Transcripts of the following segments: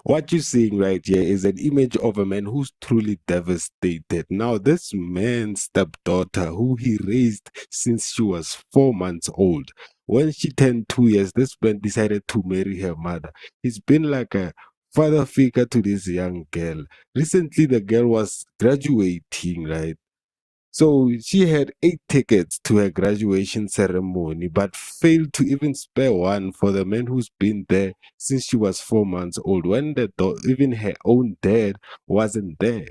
What you're seeing right here is an image of a man who's truly devastated. Now, this man's stepdaughter, who he raised since she was 4 months old, when she turned 2 years, this man decided to marry her mother. He's been like a father figure to this young girl. Recently, the girl was graduating, right? So she had 8 tickets to her graduation ceremony, but failed to even spare one for the man who's been there since she was 4 months old, when even her own dad wasn't there.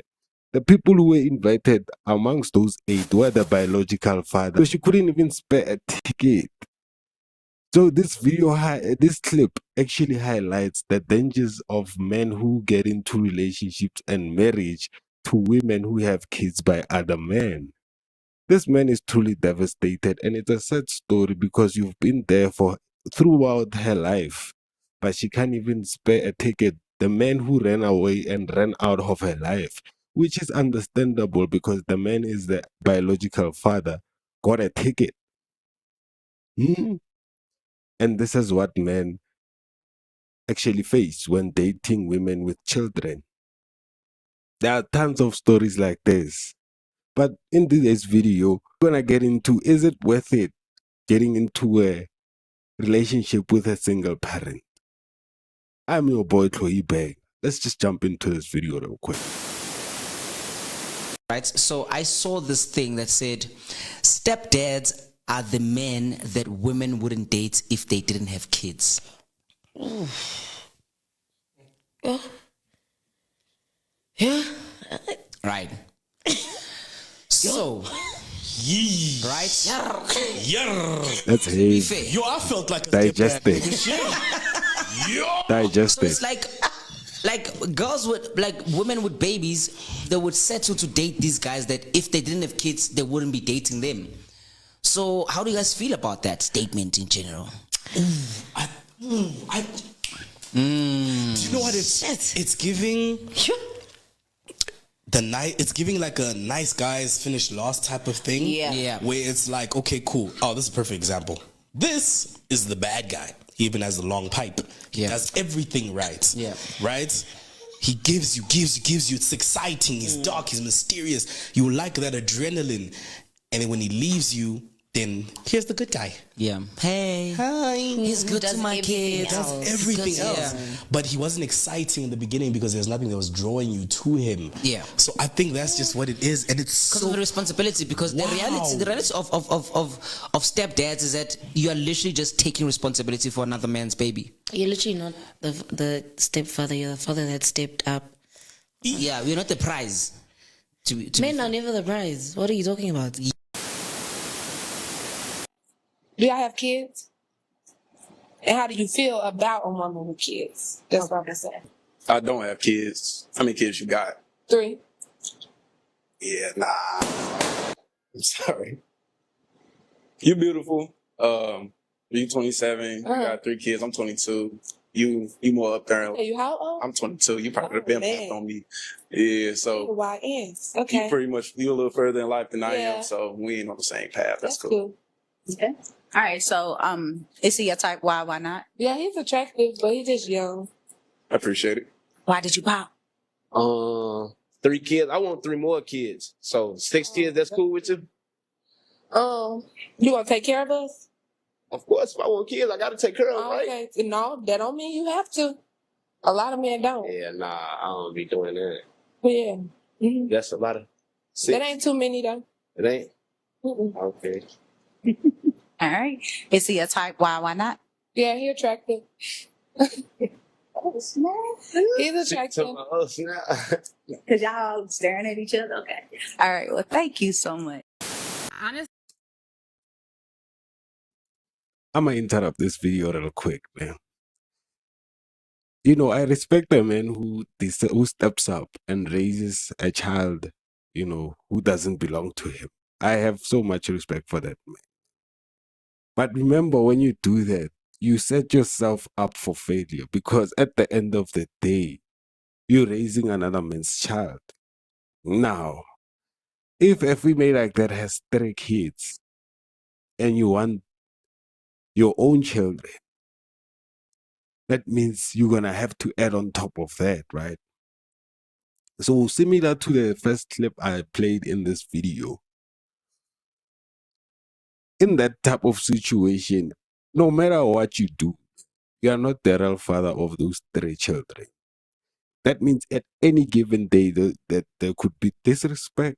The people who were invited amongst those 8 were the biological father. So she couldn't even spare a ticket. So this clip actually highlights the dangers of men who get into relationships and marriage to women who have kids by other men. This man is truly devastated, and it's a sad story because you've been there for throughout her life, but she can't even spare a ticket. The man who ran away and ran out of her life, which is understandable because the man is the biological father, got a ticket. Hmm? And this is what men actually face when dating women with children. There are tons of stories like this. But in today's video, we're gonna get into, is it worth it getting into a relationship with a single parent? I'm your boy Chloe Bang. Let's just jump into this video real quick. Right, so I saw this thing that said stepdads are the men that women wouldn't date if they didn't have kids. Yeah. Right. So, right? That's To be heavy. fair. Yo, I felt like a Digest stepdad. it. Yo. Digest So it's it. like girls would, like women with babies, they would settle to date these guys that if they didn't have kids, they wouldn't be dating them. So how do you guys feel about that statement in general? Do you know what it's giving? It's giving like a nice guys finish last type of thing. Yeah. Where it's like, okay, cool. Oh, this is a perfect example. This is the bad guy. He even has the long pipe. He Yeah. does everything right. Yeah. Right? He gives you. It's exciting. He's dark. He's mysterious. You like that adrenaline. And then when he leaves you, then here's the good guy. Yeah. Hey. Hi. He's good to my kids. Does everything else. Yeah. But he wasn't exciting in the beginning because there's nothing that was drawing you to him. Yeah. So I think that's just what it is. And it's Because so of the responsibility, because the reality of stepdads is that you are literally just taking responsibility for another man's baby. You're literally not the stepfather. You're the father that stepped up. Yeah, we're not the prize. Men are never the prize. What are you talking about? Do y'all have kids? And how do you feel about a woman with kids? That's what I'm saying. I don't have kids. How many kids you got? 3. Yeah, nah. I'm sorry. You beautiful. You 27. You got 3 kids. I'm 22. You more up there. Hey, you how old? I'm 22. You probably been man. back on me. Yeah, so YNs. you Okay. pretty much you a little further in life than I Yeah. am. So we ain't on the same path. That's That's cool. cool. Okay. All right. So, is he your type? Why not? Yeah, he's attractive, but he's just young. I appreciate it. Why did you pop? 3 kids. I want 3 more kids. So 6 kids. That's cool with you? You gonna take care of us? Of course. If I want kids, I gotta take care of them, right? Okay. No, that don't mean you have to. A lot of men don't. Yeah, nah. I don't be doing that. But yeah. Mhm. That's a lot of. 6. That ain't too many though. It ain't. Mm-mm. Okay. All right. Is he your type? Why not? Yeah, he attractive. Oh, snap. He's attractive. Oh, snap. Because y'all staring at each other. Okay. All right. Well, thank you so much. I'm gonna interrupt this video real quick, man. You know, I respect a man who steps up and raises a child, who doesn't belong to him. I have so much respect for that man. But remember, when you do that, you set yourself up for failure, because at the end of the day, you're raising another man's child. Now, if a female like that has 3 kids and you want your own children, that means you're gonna have to add on top of that, right? So similar to the first clip I played in this video, in that type of situation, no matter what you do, you are not the real father of those 3 children. That means at any given day that there could be disrespect,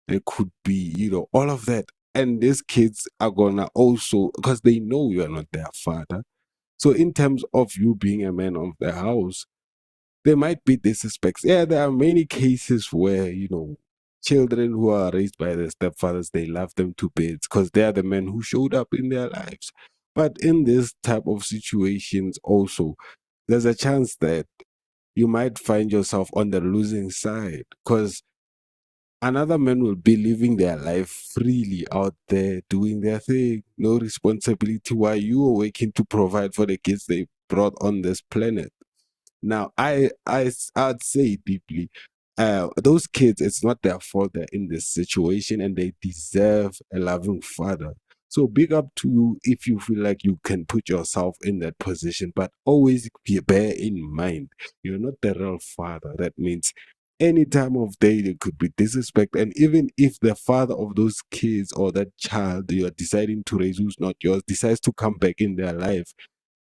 there could be, all of that. And these kids are gonna also, because they know you are not their father. So in terms of you being a man of the house, there might be disrespects. Yeah, there are many cases where, children who are raised by their stepfathers, they love them to bits because they are the men who showed up in their lives. But in this type of situations also, there's a chance that you might find yourself on the losing side because another man will be living their life freely out there doing their thing, no responsibility, while you are working to provide for the kids they brought on this planet. Now, I'd say deeply, those kids, it's not their fault they're in this situation, and they deserve a loving father. So big up to you if you feel like you can put yourself in that position, but always bear in mind you're not the real father. That means any time of day there could be disrespect, and even if the father of those kids or that child you are deciding to raise who's not yours decides to come back in their life,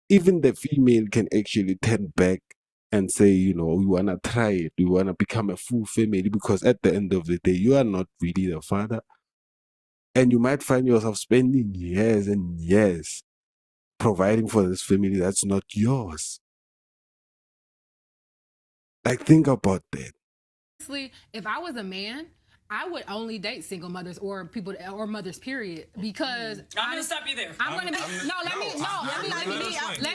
even the female can actually turn back and say, we want to try it. We want to become a full family because at the end of the day, you are not really the father. And you might find yourself spending years and years providing for this family that's not yours. Like, think about that. Honestly, if I was a man, I would only date single mothers or people or mothers, period. Because I'm gonna stop you there. let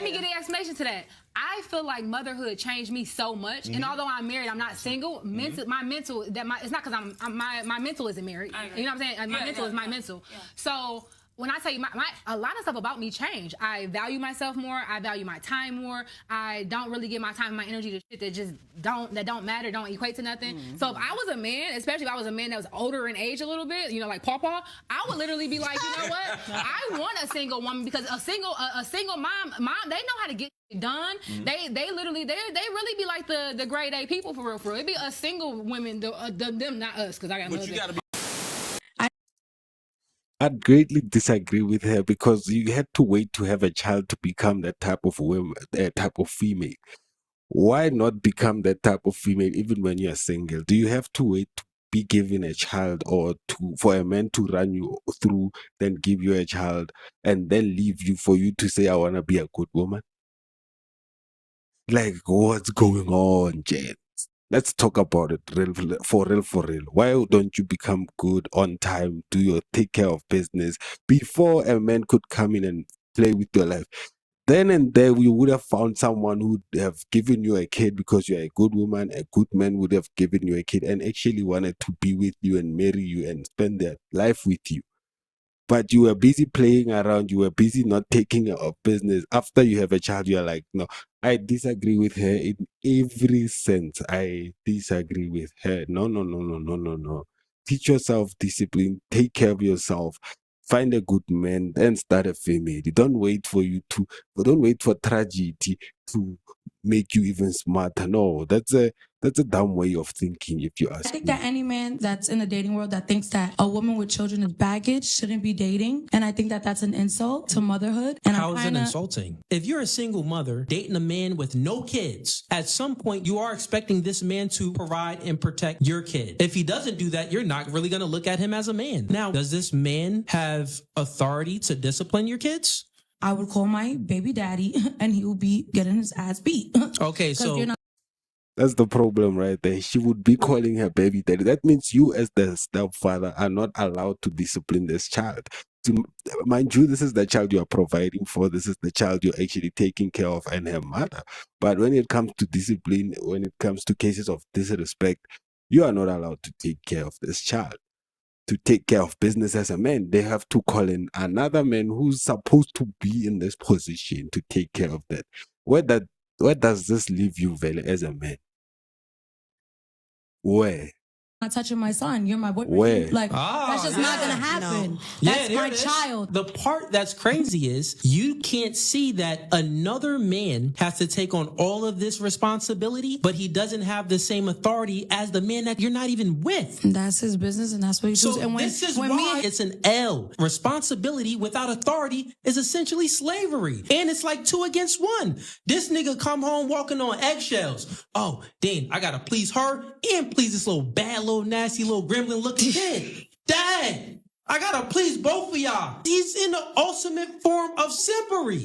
me get the explanation to that. I feel like motherhood changed me so much, and although I'm married, I'm not single. My mental it's not because my mental isn't married. You know what I'm saying? My mental is my mental. Yeah. So when I tell you, a lot of stuff about me changed. I value myself more. I value my time more. I don't really give my time and my energy to shit that don't matter, don't equate to nothing. So if I was a man, especially if I was a man that was older in age a little bit, like Pawpaw, I would literally be like, you know what? I want a single woman because a single mom, they know how to get shit done. They really be like the grade A people for real. It'd be a single women, them, not us, because I got another. I'd greatly disagree with her because you had to wait to have a child to become that type of woman, that type of female. Why not become that type of female even when you're single? Do you have to wait to be given a child or for a man to run you through, then give you a child and then leave you for you to say, I want to be a good woman? Like, what's going on, Jen? Let's talk about it for real. Why don't you become good on time? Take care of business before a man could come in and play with your life? Then and there, we would have found someone who would have given you a kid because you're a good woman. A good man would have given you a kid and actually wanted to be with you and marry you and spend their life with you. But you were busy playing around. You were busy not taking care of business. After you have a child, you're like, no, I disagree with her in every sense. I disagree with her. No. Teach yourself discipline. Take care of yourself. Find a good man, then start a family. Don't wait for tragedy to make you even smarter. No, that's a dumb way of thinking, if you ask I think me. that any man that's in the dating world that thinks that a woman with children is baggage shouldn't be dating. And I think that that's an insult to motherhood. And How is it insulting? If you're a single mother dating a man with no kids, at some point you are expecting this man to provide and protect your kid. If he doesn't do that, you're not really going to look at him as a man. Now, does this man have authority to discipline your kids? I would call my baby daddy and he will be getting his ass beat. Okay, so That's the problem right there. She would be calling her baby daddy. That means you, as the stepfather, are not allowed to discipline this child. Mind you, this is the child you are providing for. This is the child you're actually taking care of and her mother. But when it comes to discipline, when it comes to cases of disrespect, you are not allowed to take care of this child. To take care of business as a man, they have to call in another man who's supposed to be in this position to take care of that. Where does this leave you, Vele, as a man? Where? not touching my son. You're my boyfriend. Where? Like, that's just not gonna happen. That's there my it is. child. The part that's crazy is you can't see that another man has to take on all of this responsibility, but he doesn't have the same authority as the man that you're not even with. That's his business, and that's what he So does. And this is why it's an L. Responsibility without authority is essentially slavery. And it's like 2 against 1. This nigga come home walking on eggshells. Oh, Dean, I gotta please her and please this little bad, little nasty, little gremlin looking kid. Dad, I gotta please both of y'all. He's in the ultimate form of simpery.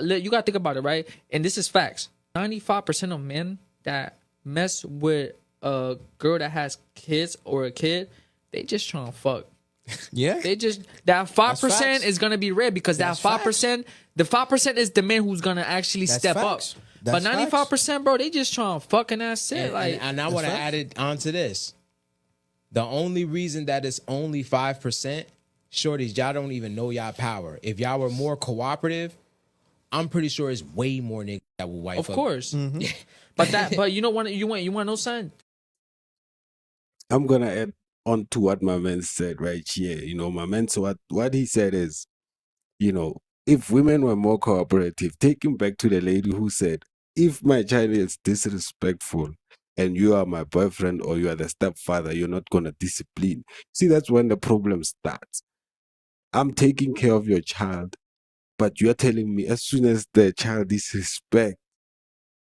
You gotta think about it, right? And this is facts. 95% of men that mess with a girl that has kids or a kid, they just trying to fuck. Yeah. They just, that 5% is gonna be rare because that 5%, the 5% is the man who's gonna actually step up. But 95%, bro, they just trying to fuck and that's it. And I want to add it onto this. The only reason that it's only 5%, shorties, y'all don't even know y'all power. If y'all were more cooperative, I'm pretty sure it's way more niggas that will wife up. Of course. But you know what, you want to know something? I'm gonna add on to what my man said right here. You know, my man, so what he said is, you know, if women were more cooperative, take him back to the lady who said, if my child is disrespectful and you are my boyfriend or you are the stepfather, you're not gonna discipline. See, that's when the problem starts. I'm taking care of your child, but you're telling me as soon as the child disrespect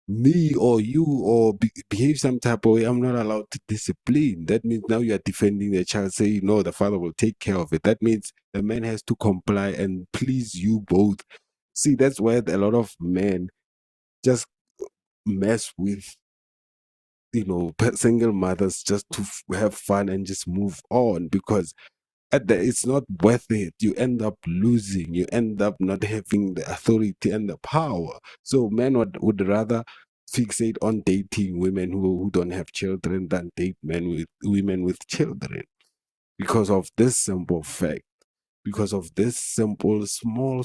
me or you or behave some type of way, I'm not allowed to discipline. That means now you are defending the child, saying, no, the father will take care of it. That means the man has to comply and please you both. See, that's where a lot of men just mess with, you know, single mothers just to have fun and just move on, because it's not worth it. You end up losing. You end up not having the authority and the power. So men would rather fixate on dating women who don't have children than date women with children, because of this simple fact. Because of this simple, small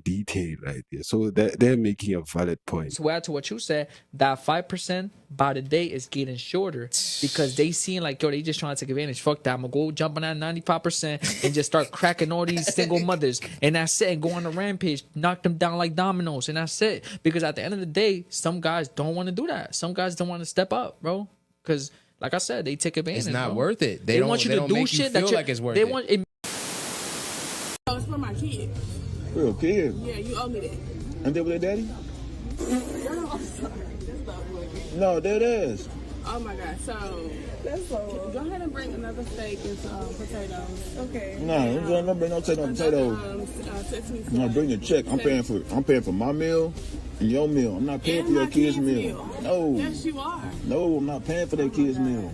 detail right there. So they're making a valid point. To add to what you said, that 5% by the day is getting shorter because they seeing like, yo, they just trying to take advantage. Fuck that. I'm gonna go jump on that 95% and just start cracking all these single mothers. And that's it. And go on a rampage, knock them down like dominoes. And that's it. Because at the end of the day, some guys don't want to do that. Some guys don't want to step up, bro. Because like I said, they take advantage. It's not bro. worth it. They want you to do shit that like it's worth they it. want it. Oh, it's for my kid. Real kid? Yeah, you owe me that. And they with their daddy? Girl, I'm sorry. That's not working. No, that is. Oh my God. So that's so. Go ahead and bring another steak and some potatoes. Okay. No, I'm gonna bring no potatoes. No, bring the check. I'm paying for my meal and your meal. I'm not paying And for your my kids' kids' meal. No. Yes, you are. No, I'm not paying for their kids' meal.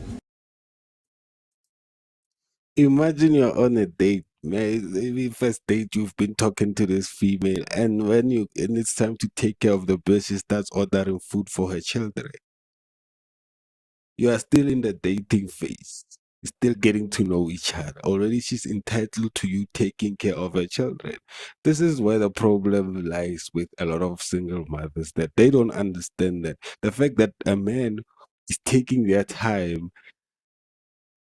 Imagine you're on a date, man. Maybe first date you've been talking to this female, and when it's time to take care of the bill, she starts ordering food for her children. You are still in the dating phase. You're still getting to know each other. Already she's entitled to you taking care of her children. This is where the problem lies with a lot of single mothers, that they don't understand that the fact that a man is taking their time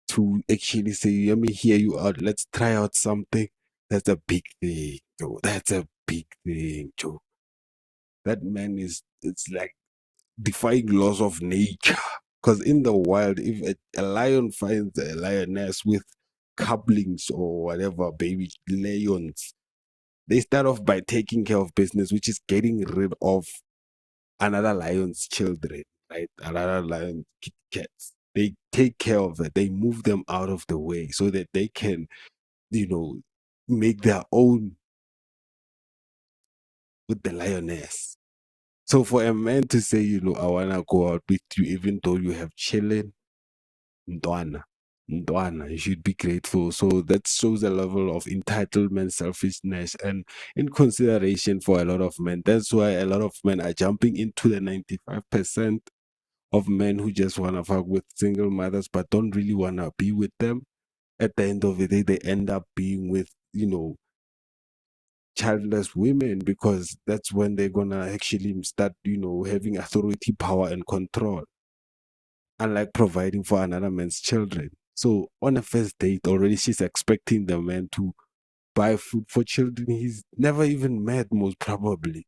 to actually say, let me hear you out, let's try out something. That's a big thing, Joe. That's a big thing, Joe. That man it's like defying laws of nature. Because in the wild, if a lion finds a lioness with couplings or whatever, baby lions, they start off by taking care of business, which is getting rid of another lion's children, right? Another lion cats. They take care of it. They move them out of the way so that they can, make their own with the lioness. So for a man to say, I wanna go out with you, even though you have children, Ndwana, you should be grateful. So that shows a level of entitlement, selfishness, and inconsideration for a lot of men. That's why a lot of men are jumping into the 95% of men who just want to fuck with single mothers but don't really want to be with them. At the end of the day, they end up being with, childless women, because that's when they're gonna actually start, having authority, power, and control. unlike providing for another man's children. So on a first date, already she's expecting the man to buy food for children he's never even met, most probably.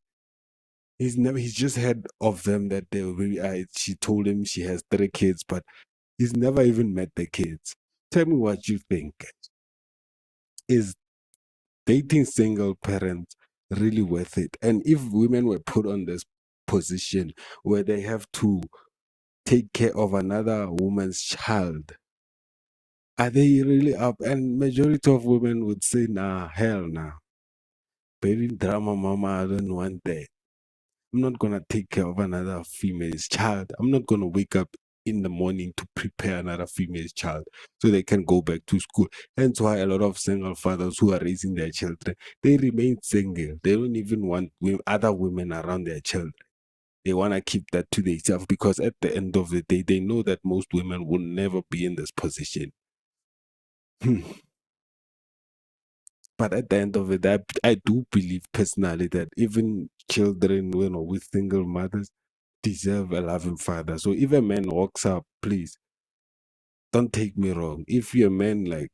He's just heard of them that they really she told him she has 3 kids, but he's never even met the kids. Tell me what you think. Is dating single parents really worth it? And if women were put on this position where they have to take care of another woman's child, are they really up? And majority of women would say, nah, hell nah. Baby drama mama, I don't want that. I'm not gonna take care of another female's child. I'm not gonna wake up in the morning to prepare another female's child so they can go back to school. Hence why a lot of single fathers who are raising their children, they remain single. They don't even want other women around their children. They want to keep that to themselves because at the end of the day, they know that most women will never be in this position. But at the end of it, I do believe personally that even children, with single mothers, deserve a loving father. So if a man walks up, please don't take me wrong. If your man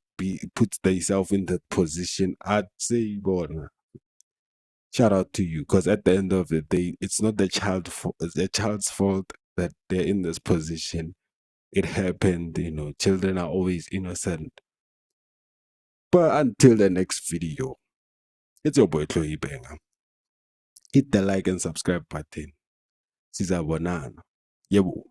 puts himself in that position, I'd say, "Bona, shout out to you," because at the end of the day, it's not the it's the child's fault that they're in this position. It happened, children are always innocent. But until the next video, it's your boy Chloe Banger. Hit the like and subscribe button. Sizabonana. Yebo.